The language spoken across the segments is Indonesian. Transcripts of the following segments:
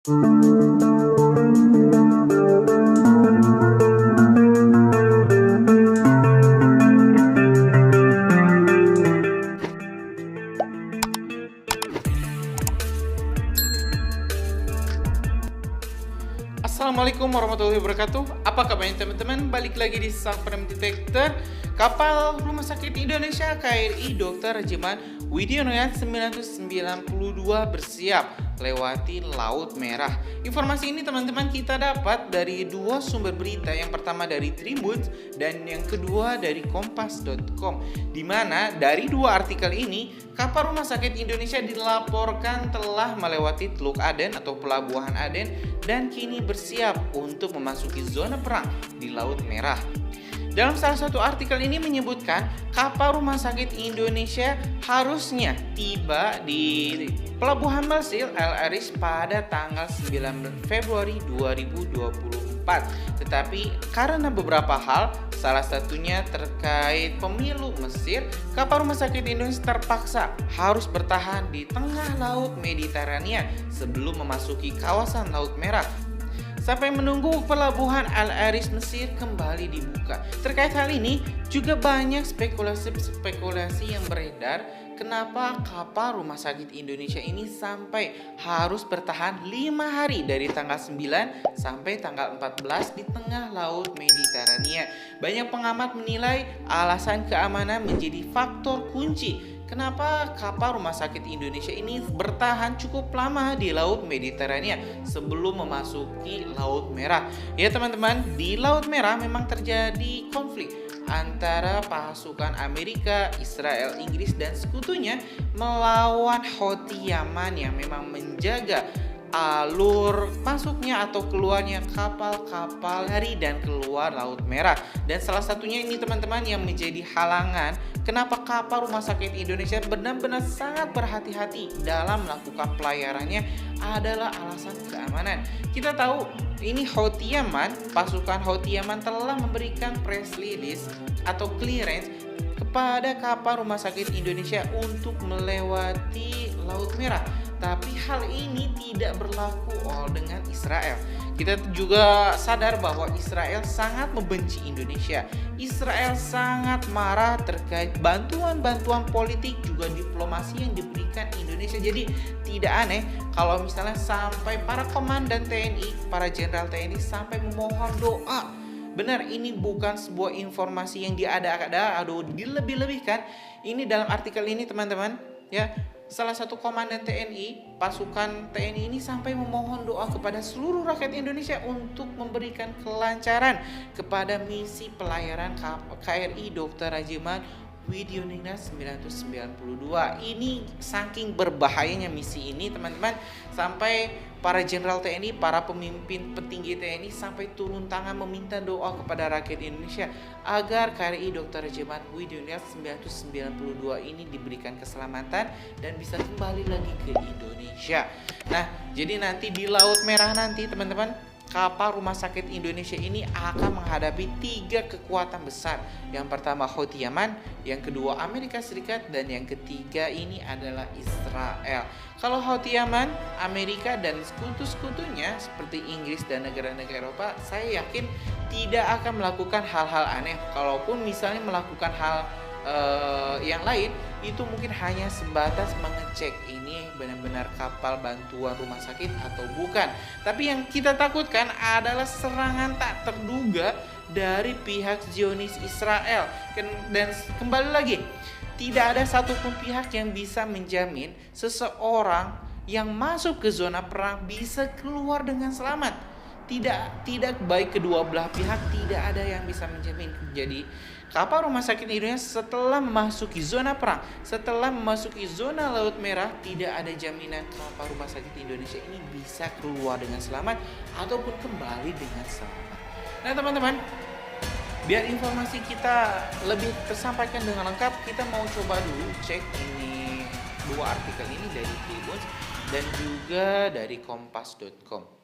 Assalamualaikum warahmatullahi wabarakatuh. Apa kabarnya teman-teman? Balik lagi di Sang Penem Detektor. Kapal Rumah Sakit Indonesia KRI Dr. Rajiman Widyonoyan 992 bersiap lewati Laut Merah. Informasi ini teman-teman kita dapat dari dua sumber berita. Yang pertama dari Tribun dan yang kedua dari Kompas.com. Di mana dari dua artikel ini kapal Rumah Sakit Indonesia dilaporkan telah melewati Teluk Aden atau Pelabuhan Aden dan kini bersiap untuk memasuki zona perang di Laut Merah. Dalam salah satu artikel ini menyebutkan kapal Rumah Sakit Indonesia harusnya tiba di Pelabuhan Mesil El Aris pada tanggal 9 Februari 2024. Tetapi karena beberapa hal, salah satunya terkait pemilu Mesir, kapal Rumah Sakit Indonesia terpaksa harus bertahan di tengah Laut Mediterania sebelum memasuki kawasan Laut Merah sampai menunggu pelabuhan Al Aris Mesir kembali dibuka. Terkait hal ini juga banyak spekulasi yang beredar kenapa kapal Rumah Sakit Indonesia ini sampai harus bertahan 5 hari dari tanggal 9 sampai tanggal 14 di tengah Laut Mediterania. Banyak pengamat menilai alasan keamanan menjadi faktor kunci kenapa kapal Rumah Sakit Indonesia ini bertahan cukup lama di Laut Mediterania sebelum memasuki Laut Merah. Ya teman-teman, di Laut Merah memang terjadi konflik antara pasukan Amerika, Israel, Inggris dan sekutunya melawan Houthi Yaman yang memang menjaga alur masuknya atau keluarnya kapal-kapal dari dan keluar Laut Merah. Dan salah satunya ini teman-teman yang menjadi halangan kenapa kapal Rumah Sakit Indonesia benar-benar sangat berhati-hati dalam melakukan pelayarannya adalah alasan keamanan. Kita tahu ini Houthi Yaman, pasukan Houthi Yaman telah memberikan press release atau clearance kepada kapal Rumah Sakit Indonesia untuk melewati Laut Merah. Tapi hal ini tidak berlaku dengan Israel. Kita juga sadar bahwa Israel sangat membenci Indonesia. Israel sangat marah terkait bantuan-bantuan politik juga diplomasi yang diberikan Indonesia. Jadi tidak aneh kalau misalnya sampai para komandan TNI, para jenderal TNI sampai memohon doa. Benar, ini bukan sebuah informasi yang diada-ada atau dilebih-lebihkan. Ini dalam artikel ini teman-teman, ya. Salah satu komandan TNI, pasukan TNI ini sampai memohon doa kepada seluruh rakyat Indonesia untuk memberikan kelancaran kepada misi pelayaran KRI Dr. Rajiman Widyonoyan 992. Ini saking berbahayanya misi ini teman-teman, sampai para jenderal TNI, para pemimpin petinggi TNI sampai turun tangan meminta doa kepada rakyat Indonesia agar KRI Dr. Rajiman Widyonoyan 992 ini diberikan keselamatan dan bisa kembali lagi ke Indonesia. Nah, jadi nanti di Laut Merah nanti teman-teman, kapal Rumah Sakit Indonesia ini akan menghadapi 3 kekuatan besar. Yang pertama Houthi Yaman, yang kedua Amerika Serikat, dan yang ketiga ini adalah Israel. Kalau Houthi Yaman, Amerika dan sekutu-sekutunya seperti Inggris dan negara-negara Eropa, saya yakin tidak akan melakukan hal-hal aneh. Kalaupun misalnya melakukan hal yang lain, itu mungkin hanya sebatas mengecek ini benar-benar kapal bantuan rumah sakit atau bukan. Tapi yang kita takutkan adalah serangan tak terduga dari pihak Zionis Israel. Dan kembali lagi, tidak ada satupun pihak yang bisa menjamin seseorang yang masuk ke zona perang bisa keluar dengan selamat. Tidak baik kedua belah pihak, tidak ada yang bisa menjamin. Jadi kapal Rumah Sakit Indonesia setelah memasuki zona perang, setelah memasuki zona Laut Merah, tidak ada jaminan kapal Rumah Sakit Indonesia ini bisa keluar dengan selamat ataupun kembali dengan selamat. Nah teman-teman, biar informasi kita lebih tersampaikan dengan lengkap, kita mau coba dulu cek ini dua artikel ini dari Tribun dan juga dari Kompas.com.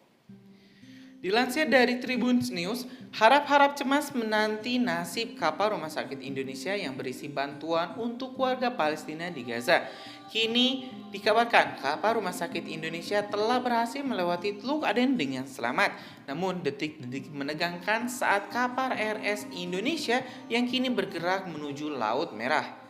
Dilansir dari Tribun News, harap-harap cemas menanti nasib kapal Rumah Sakit Indonesia yang berisi bantuan untuk warga Palestina di Gaza. Kini dikabarkan kapal Rumah Sakit Indonesia telah berhasil melewati Teluk Aden dengan selamat. Namun detik-detik menegangkan saat kapal RS Indonesia yang kini bergerak menuju Laut Merah.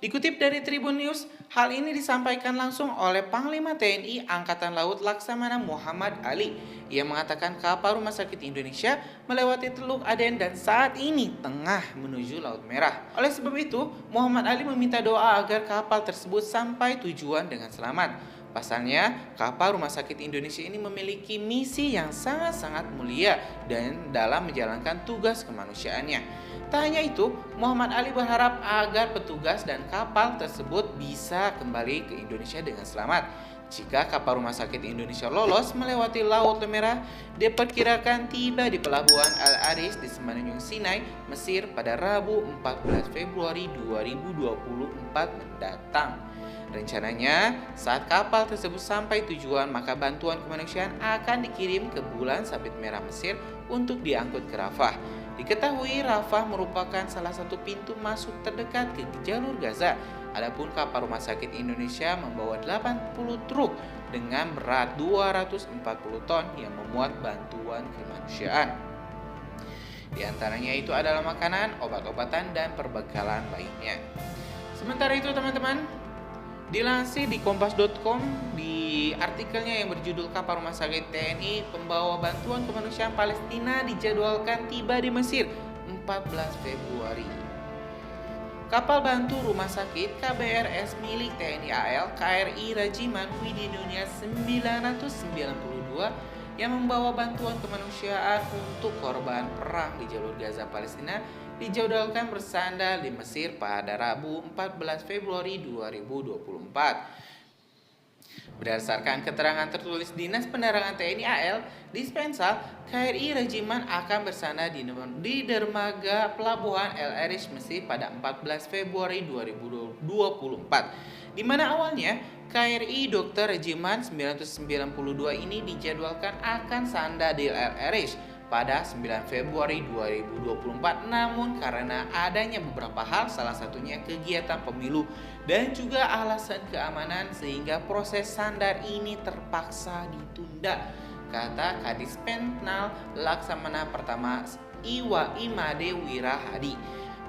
Dikutip dari Tribun News, hal ini disampaikan langsung oleh Panglima TNI Angkatan Laut Laksamana Muhammad Ali. Ia mengatakan kapal Rumah Sakit Indonesia melewati Teluk Aden dan saat ini tengah menuju Laut Merah. Oleh sebab itu, Muhammad Ali meminta doa agar kapal tersebut sampai tujuan dengan selamat. Pasalnya, kapal Rumah Sakit Indonesia ini memiliki misi yang sangat-sangat mulia dan dalam menjalankan tugas kemanusiaannya. Tak hanya itu, Muhammad Ali berharap agar petugas dan kapal tersebut bisa kembali ke Indonesia dengan selamat. Jika kapal Rumah Sakit Indonesia lolos melewati Laut Merah, diperkirakan tiba di pelabuhan Al-Arish di Semenanjung Sinai, Mesir pada Rabu 14 Februari 2024 mendatang. Rencananya, saat kapal tersebut sampai tujuan, maka bantuan kemanusiaan akan dikirim ke Bulan Sabit Merah Mesir untuk diangkut ke Rafah. Diketahui Rafah merupakan salah satu pintu masuk terdekat ke jalur Gaza. Adapun kapal Rumah Sakit Indonesia membawa 80 truk dengan berat 240 ton yang memuat bantuan kemanusiaan. Di antaranya itu adalah makanan, obat-obatan, dan perbekalan lainnya. Sementara itu teman-teman, dilansir di kompas.com di artikelnya yang berjudul Kapal Rumah Sakit TNI Pembawa Bantuan Kemanusiaan Palestina dijadwalkan tiba di Mesir 14 Februari. Kapal bantu rumah sakit KBRS milik TNI AL KRI Rajiman Widinonia 992 yang membawa bantuan kemanusiaan untuk korban perang di jalur Gaza Palestina dijadwalkan bersandar di Mesir pada Rabu 14 Februari 2024. Berdasarkan keterangan tertulis Dinas Penerangan TNI AL, Dispensal, KRI Rajiman akan bersandar di dermaga pelabuhan El Arish Mesir pada 14 Februari 2024, di mana awalnya KRI Dr. Rajiman 992 ini dijadwalkan akan sandar di El Arish pada 9 Februari 2024, namun karena adanya beberapa hal, salah satunya kegiatan pemilu dan juga alasan keamanan, sehingga proses sandar ini terpaksa ditunda, kata Kadis Penal Laksamana Pertama Iwa Imade Wirahadi.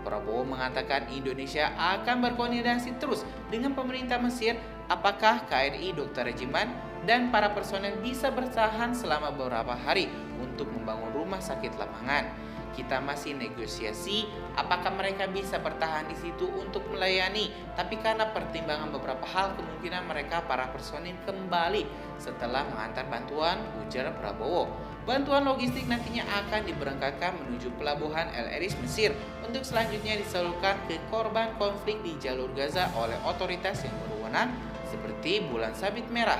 Prabowo mengatakan Indonesia akan berkoordinasi terus dengan pemerintah Mesir apakah KRI Dr. Rajiman dan para personel bisa bertahan selama beberapa hari untuk membangun rumah sakit lapangan. Kita masih negosiasi apakah mereka bisa bertahan di situ untuk melayani, tapi karena pertimbangan beberapa hal kemungkinan mereka para personil kembali setelah mengantar bantuan, ujar Prabowo. Bantuan logistik nantinya akan diberangkatkan menuju pelabuhan El Arish Mesir untuk selanjutnya disalurkan ke korban konflik di jalur Gaza oleh otoritas yang berwenang seperti Bulan Sabit Merah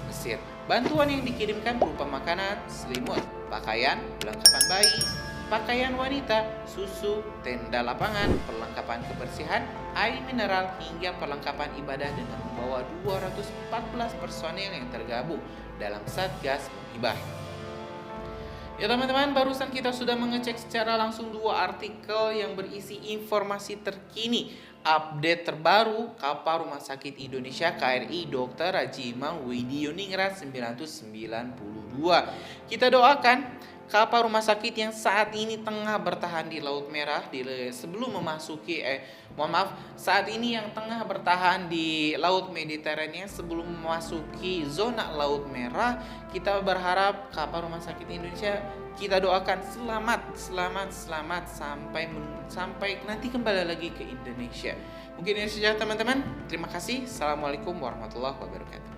Mesir. Bantuan yang dikirimkan berupa makanan, selimut, pakaian, perlengkapan bayi, pakaian wanita, susu, tenda lapangan, perlengkapan kebersihan, air mineral, hingga perlengkapan ibadah dengan membawa 214 personil yang tergabung dalam Satgas Muhibah. Ya teman-teman, barusan kita sudah mengecek secara langsung dua artikel yang berisi informasi terkini, update terbaru kapal Rumah Sakit Indonesia KRI Dr. Rajiman Widioningrat 992. Kita doakan kapal rumah sakit yang saat ini tengah bertahan di Laut Merah sebelum memasuki saat ini yang tengah bertahan di Laut Mediterania sebelum memasuki zona Laut Merah. Kita berharap kapal Rumah Sakit Indonesia, kita doakan selamat sampai nanti kembali lagi ke Indonesia. Mungkin ini saja teman-teman. Terima kasih. Assalamualaikum warahmatullahi wabarakatuh.